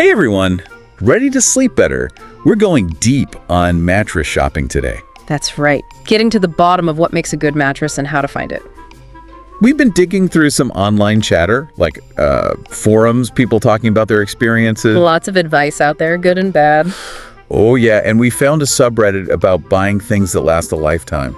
Hey everyone, ready to sleep better? We're going deep on mattress shopping today. That's right. Getting to the bottom of what makes a good mattress and how to find it. We've been digging through some online chatter, like forums, people talking about their experiences. Lots of advice out there, good and bad. Oh yeah, and we found a subreddit about buying things that last a lifetime.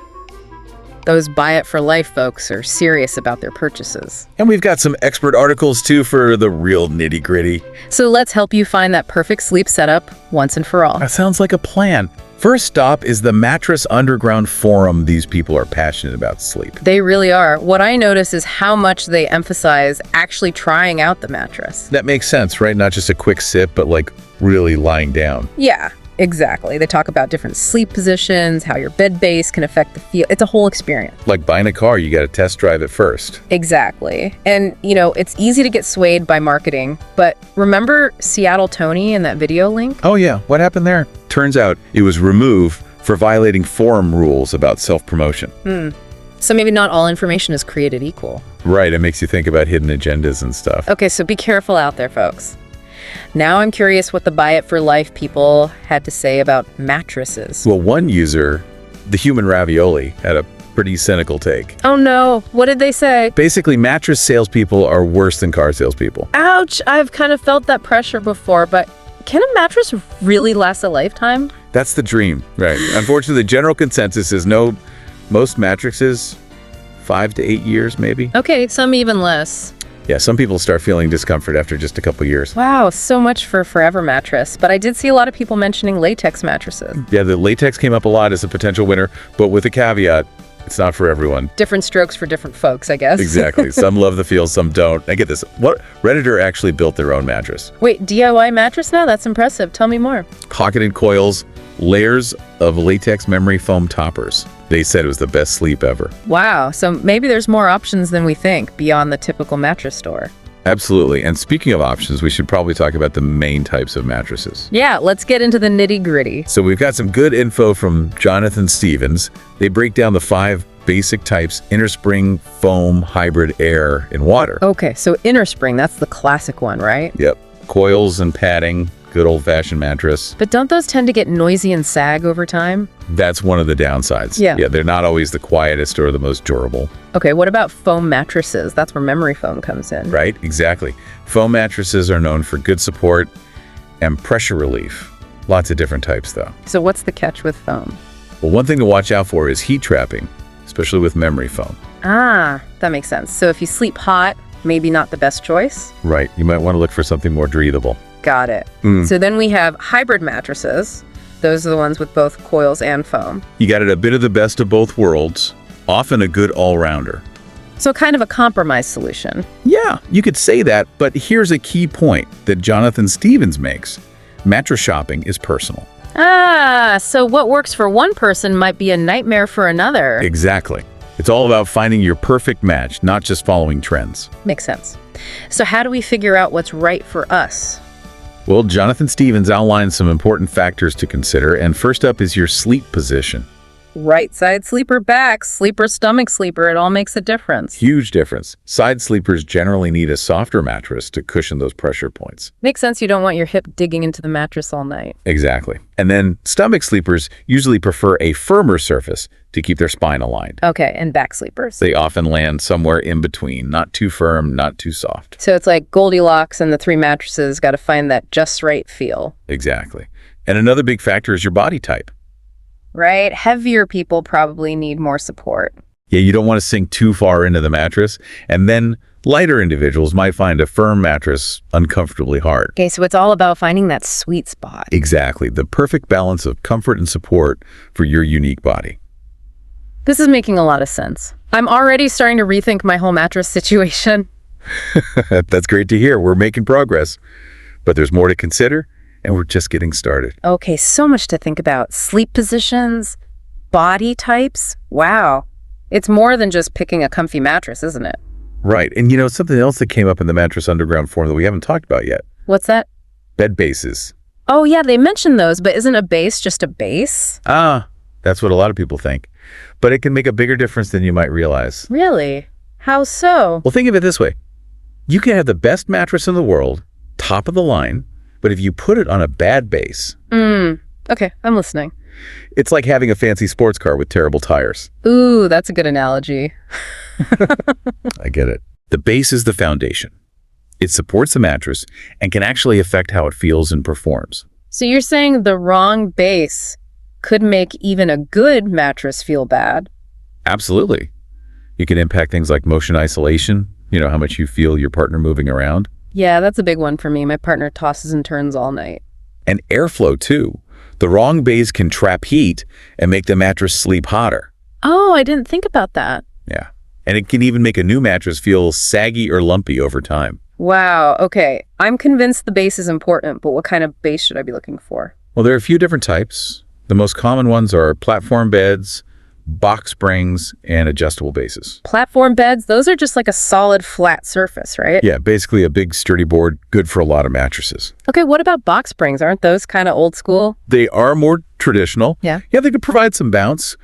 Those buy it for life folks are serious about their purchases. And we've got some expert articles too for the real nitty-gritty. So let's help you find that perfect sleep setup once and for all. That sounds like a plan. First stop is the Mattress Underground forum. These people are passionate about sleep. They really are. What I notice is how much they emphasize actually trying out the mattress. That makes sense, right? Not just a quick sip, but like really lying down. Yeah. Exactly. They talk about different sleep positions, how your bed base can affect the feel. It's a whole experience. Like buying a car, you got to test drive it first. Exactly. And, it's easy to get swayed by marketing. But remember Seattle Tony in that video link? Oh yeah, what happened there? Turns out it was removed for violating forum rules about self-promotion. So maybe not all information is created equal. Right, it makes you think about hidden agendas and stuff. Okay, so be careful out there, folks. Now I'm curious what the buy it for life people had to say about mattresses. Well, one user, the human ravioli, had a pretty cynical take. Oh no, what did they say? Basically, mattress salespeople are worse than car salespeople. Ouch, I've kind of felt that pressure before, but can a mattress really last a lifetime? That's the dream, right? Unfortunately, the general consensus is no, most mattresses, 5 to 8 years maybe. Okay, some even less. Yeah, some people start feeling discomfort after just a couple years. Wow, so much for forever mattress. But I did see a lot of people mentioning latex mattresses. Yeah, the latex came up a lot as a potential winner, but with a caveat, it's not for everyone. Different strokes for different folks, I guess. Exactly. Some love the feel, some don't. I get this. What? Redditor actually built their own mattress. Wait, DIY mattress now? That's impressive. Tell me more. Pocketed coils, layers of latex memory foam toppers. They said it was the best sleep ever. Wow, so maybe there's more options than we think beyond the typical mattress store. Absolutely. And speaking of options, we should probably talk about the main types of mattresses. Yeah, let's get into the nitty-gritty. So we've got some good info from Jonathan Stevens. They break down the 5 basic types: innerspring, foam, hybrid, air, and water. Okay, so innerspring, that's the classic one, right? Yep. Coils and padding, good old-fashioned mattress. But don't those tend to get noisy and sag over time? That's one of the downsides. Yeah, they're not always the quietest or the most durable. Okay, what about foam mattresses? That's where memory foam comes in. Right, exactly. Foam mattresses are known for good support and pressure relief. Lots of different types, though. So what's the catch with foam? Well, one thing to watch out for is heat trapping, especially with memory foam. Ah, that makes sense. So if you sleep hot, maybe not the best choice? Right, you might want to look for something more breathable. Got it. So then we have hybrid mattresses. Those are the ones with both coils and foam. You got it a bit of the best of both worlds, often a good all-rounder. So kind of a compromise solution. Yeah, you could say that, but here's a key point that Jonathan Stevens makes. Mattress shopping is personal. Ah, so what works for one person might be a nightmare for another. Exactly. It's all about finding your perfect match, not just following trends. Makes sense. So how do we figure out what's right for us? Well, Jonathan Stevens outlines some important factors to consider, and first up is your sleep position. Right side sleeper, back sleeper, stomach sleeper, it all makes a difference. Huge difference. Side sleepers generally need a softer mattress to cushion those pressure points. Makes sense, you don't want your hip digging into the mattress all night. Exactly. And then stomach sleepers usually prefer a firmer surface to keep their spine aligned. Okay, and back sleepers. They often land somewhere in between, not too firm, not too soft. So it's like Goldilocks and the 3 mattresses, got to find that just right feel. Exactly. And another big factor is your body type. Right? Heavier people probably need more support. Yeah, you don't want to sink too far into the mattress. And then lighter individuals might find a firm mattress uncomfortably hard. Okay, so it's all about finding that sweet spot. Exactly. The perfect balance of comfort and support for your unique body. This is making a lot of sense. I'm already starting to rethink my whole mattress situation. That's great to hear. We're making progress. But there's more to consider, and we're just getting started. Okay, so much to think about. Sleep positions, body types. Wow. It's more than just picking a comfy mattress, isn't it? Right. And something else that came up in the Mattress Underground forum that we haven't talked about yet. What's that? Bed bases. Oh, yeah, they mentioned those, but isn't a base just a base? That's what a lot of people think. But it can make a bigger difference than you might realize. Really? How so? Well, think of it this way. You can have the best mattress in the world, top of the line, But if you put it on a bad base, Okay, I'm listening. it's like having a fancy sports car with terrible tires. Ooh, that's a good analogy. I get it. The base is the foundation. It supports the mattress and can actually affect how it feels and performs. So you're saying the wrong base could make even a good mattress feel bad? Absolutely. You can impact things like motion isolation, how much you feel your partner moving around. Yeah, that's a big one for me. My partner tosses and turns all night. And airflow, too. The wrong base can trap heat and make the mattress sleep hotter. Oh, I didn't think about that. Yeah. And it can even make a new mattress feel saggy or lumpy over time. Wow, okay. I'm convinced the base is important, but what kind of base should I be looking for? Well, there are a few different types. The most common ones are platform beds, box springs, and adjustable bases. Platform beds, those are just like a solid flat surface, right? Yeah, basically a big sturdy board, good for a lot of mattresses. Okay, what about box springs? Aren't those kind of old school? They are more traditional. Yeah, they could provide some bounce,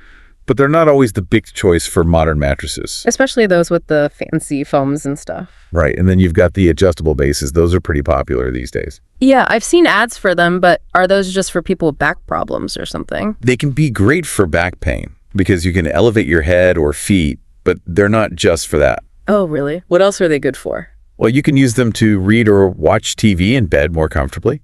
but they're not always the big choice for modern mattresses. especially those with the fancy foams and stuff. Right, and then you've got the adjustable bases. Those are pretty popular these days. Yeah, I've seen ads for them, but are those just for people with back problems or something? They can be great for back pain because you can elevate your head or feet, but they're not just for that. Oh, really? What else are they good for? Well, you can use them to read or watch TV in bed more comfortably.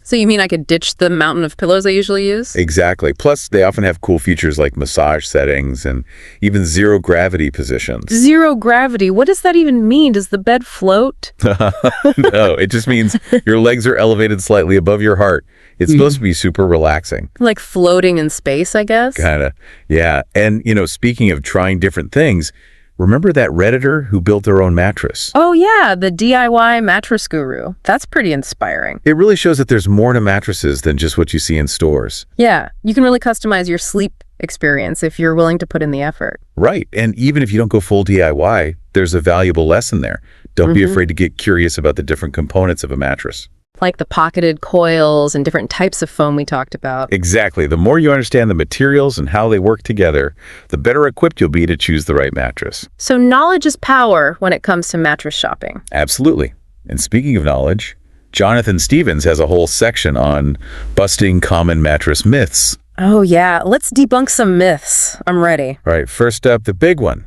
So you mean I could ditch the mountain of pillows I usually use? Exactly. Plus, they often have cool features like massage settings and even zero gravity positions. Zero gravity. What does that even mean? Does the bed float? No, it just means your legs are elevated slightly above your heart. It's supposed to be super relaxing. Like floating in space, I guess? Kind of. Yeah. And, speaking of trying different things, remember that Redditor who built their own mattress? Oh, yeah, the DIY mattress guru. That's pretty inspiring. It really shows that there's more to mattresses than just what you see in stores. Yeah, you can really customize your sleep experience if you're willing to put in the effort. Right. And even if you don't go full DIY, there's a valuable lesson there. Don't be afraid to get curious about the different components of a mattress. Like the pocketed coils and different types of foam we talked about. Exactly. The more you understand the materials and how they work together, the better equipped you'll be to choose the right mattress. So knowledge is power when it comes to mattress shopping. Absolutely. And speaking of knowledge, Jonathan Stevens has a whole section on busting common mattress myths. Oh, yeah. Let's debunk some myths. I'm ready. All right, first up, the big one.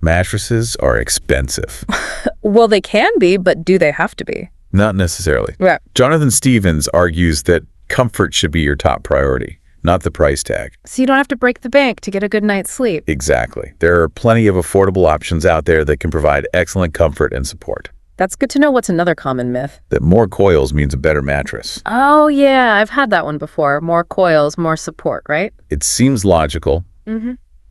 Mattresses are expensive. Well, they can be, but do they have to be? Not necessarily. Right. Jonathan Stevens argues that comfort should be your top priority, not the price tag. So you don't have to break the bank to get a good night's sleep. Exactly. There are plenty of affordable options out there that can provide excellent comfort and support. That's good to know. What's another common myth? That more coils means a better mattress. Oh, yeah. I've had that one before. More coils, more support, right? It seems logical,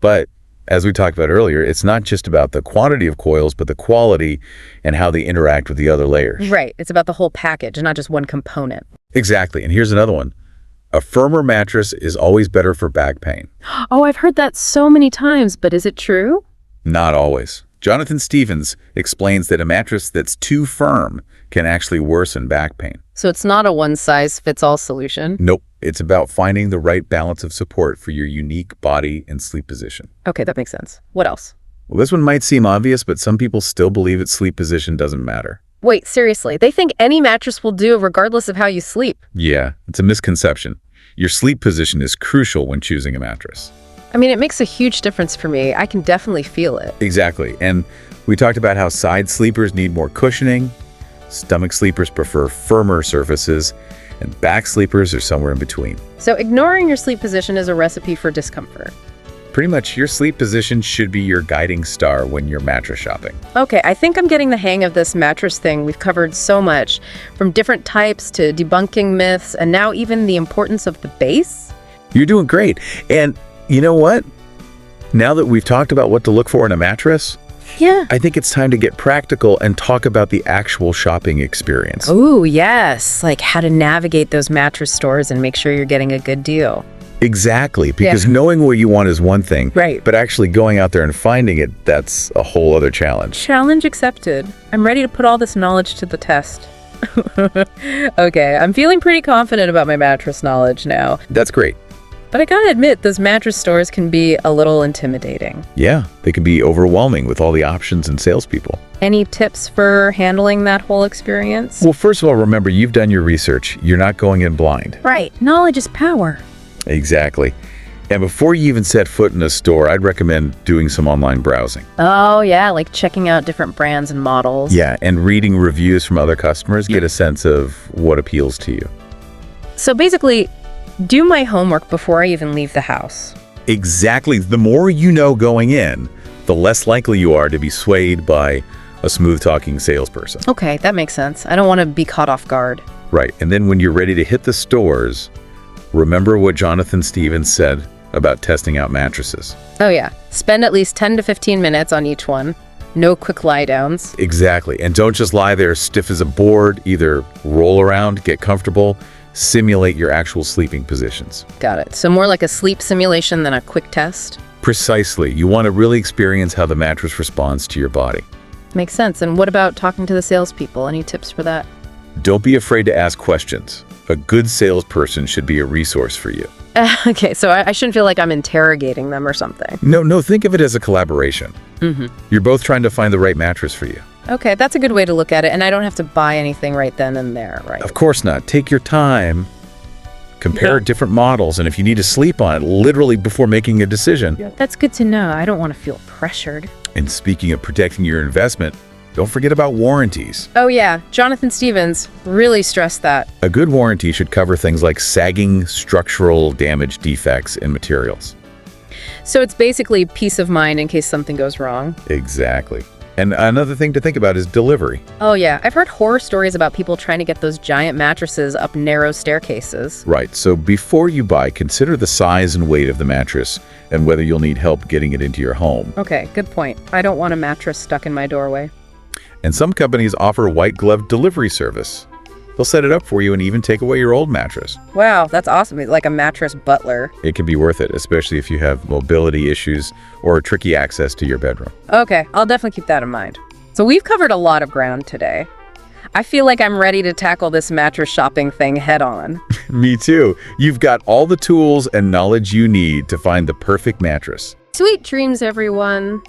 but as we talked about earlier, it's not just about the quantity of coils, but the quality and how they interact with the other layers. Right. It's about the whole package and not just one component. Exactly. And here's another one. A firmer mattress is always better for back pain. Oh, I've heard that so many times, but is it true? Not always. Jonathan Stevens explains that a mattress that's too firm can actually worsen back pain. So it's not a one-size-fits-all solution? Nope. It's about finding the right balance of support for your unique body and sleep position. Okay, that makes sense. What else? Well, this one might seem obvious, but some people still believe that sleep position doesn't matter. Wait, seriously, they think any mattress will do regardless of how you sleep. Yeah, it's a misconception. Your sleep position is crucial when choosing a mattress. I mean, it makes a huge difference for me. I can definitely feel it. Exactly. And we talked about how side sleepers need more cushioning, stomach sleepers prefer firmer surfaces, and back sleepers are somewhere in between. So ignoring your sleep position is a recipe for discomfort. Pretty much your sleep position should be your guiding star when you're mattress shopping. Okay, I think I'm getting the hang of this mattress thing. We've covered so much, from different types to debunking myths, and now even the importance of the base. You're doing great. And you know what? Now that we've talked about what to look for in a mattress, Yeah. I think it's time to get practical and talk about the actual shopping experience. Ooh, yes. Like how to navigate those mattress stores and make sure you're getting a good deal. Exactly, because knowing what you want is one thing, Right. but actually going out there and finding it, that's a whole other challenge. Challenge accepted. I'm ready to put all this knowledge to the test. Okay, I'm feeling pretty confident about my mattress knowledge now. That's great. But I gotta admit, those mattress stores can be a little intimidating. Yeah, they can be overwhelming with all the options and salespeople. Any tips for handling that whole experience? Well, first of all, remember, you've done your research. You're not going in blind. Right. Knowledge is power. Exactly. And before you even set foot in a store, I'd recommend doing some online browsing. Oh, yeah, like checking out different brands and models. Yeah, and reading reviews from other customers, get a sense of what appeals to you. So basically, do my homework before I even leave the house. Exactly. The more you know going in, the less likely you are to be swayed by a smooth-talking salesperson. Okay, that makes sense. I don't want to be caught off guard. Right. And then when you're ready to hit the stores, remember what Jonathan Stevens said about testing out mattresses. Oh, yeah. Spend at least 10 to 15 minutes on each one. No quick lie-downs. Exactly. And don't just lie there stiff as a board. Either roll around, get comfortable, simulate your actual sleeping positions. Got it. So more like a sleep simulation than a quick test? Precisely. You want to really experience how the mattress responds to your body. Makes sense. And what about talking to the salespeople? Any tips for that? Don't be afraid to ask questions. A good salesperson should be a resource for you. Okay, so I shouldn't feel like I'm interrogating them or something. No, think of it as a collaboration. You're both trying to find the right mattress for you. Okay, that's a good way to look at it, and I don't have to buy anything right then and there, right? Of course not. Take your time. Compare different models, and if you need to sleep on it, literally before making a decision. That's good to know. I don't want to feel pressured. And speaking of protecting your investment, don't forget about warranties. Oh yeah, Jonathan Stevens really stressed that. A good warranty should cover things like sagging, structural damage, defects, and materials. So it's basically peace of mind in case something goes wrong. Exactly. And another thing to think about is delivery. Oh yeah, I've heard horror stories about people trying to get those giant mattresses up narrow staircases. Right, so before you buy, consider the size and weight of the mattress and whether you'll need help getting it into your home. Okay, good point. I don't want a mattress stuck in my doorway. And some companies offer white glove delivery service. They'll set it up for you and even take away your old mattress. Wow, that's awesome. Like a mattress butler. It can be worth it, especially if you have mobility issues or tricky access to your bedroom. Okay, I'll definitely keep that in mind. So we've covered a lot of ground today. I feel like I'm ready to tackle this mattress shopping thing head on. Me too. You've got all the tools and knowledge you need to find the perfect mattress. Sweet dreams, everyone.